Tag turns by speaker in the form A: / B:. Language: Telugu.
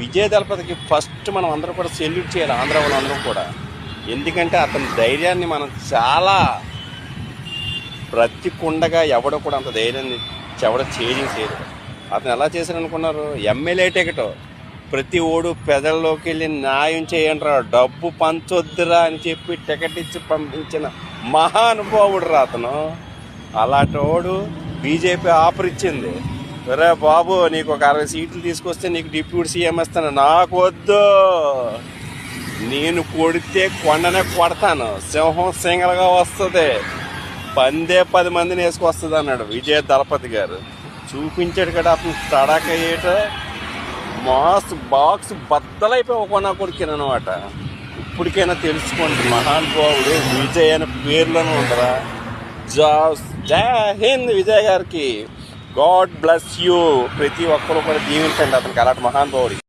A: విజయ దళపతికి ఫస్ట్ మనం అందరం కూడా సెల్యూట్ చేయాలి, ఆంధ్ర వాళ్ళందరం కూడా. ఎందుకంటే అతని ధైర్యాన్ని మనం చాలా బ్రతికుండగా ఎవడో కూడా అంత ధైర్యాన్ని చేయలేదు. అతను ఎలా చేశారనుకున్నారు? ఎమ్మెల్యే టికెట్ ప్రతి ఓడు పెదల్లోకి వెళ్ళి న్యాయం చేయండి రా, డబ్బు పంచొద్దురా అని చెప్పి టికెట్ ఇచ్చి పంపించిన మహానుభావుడు రా అతను. అలాంటి వాడు బీజేపీ ఆఫర్ ఇచ్చింది, రే బాబు నీకు ఒక 60 సీట్లు తీసుకొస్తే నీకు డిప్యూటీ సీఎం ఇస్తాను. నాకు వద్దు, నేను కొడితే కొండనే కొడతాను, సింహం సింగల్గా వస్తుంది, పందే 10 మందిని వేసుకొస్తుంది అన్నాడు విజయ దళపతి గారు. చూపించాడు కదా అతను తడాక ఏట బాక్స్ బద్దలైపోయి ఒక నా కొడుకునమాట. ఇప్పటికైనా తెలుసుకోండి, మహానుభావుడు విజయ్ అనే పేర్లోనే ఉండరా. జై హింద్ విజయ్ గారికి. God bless you. ప్రతి ఒక్కరూ కూడా దీవించండి అతనికి, అలాంటి మహానుభావుడు.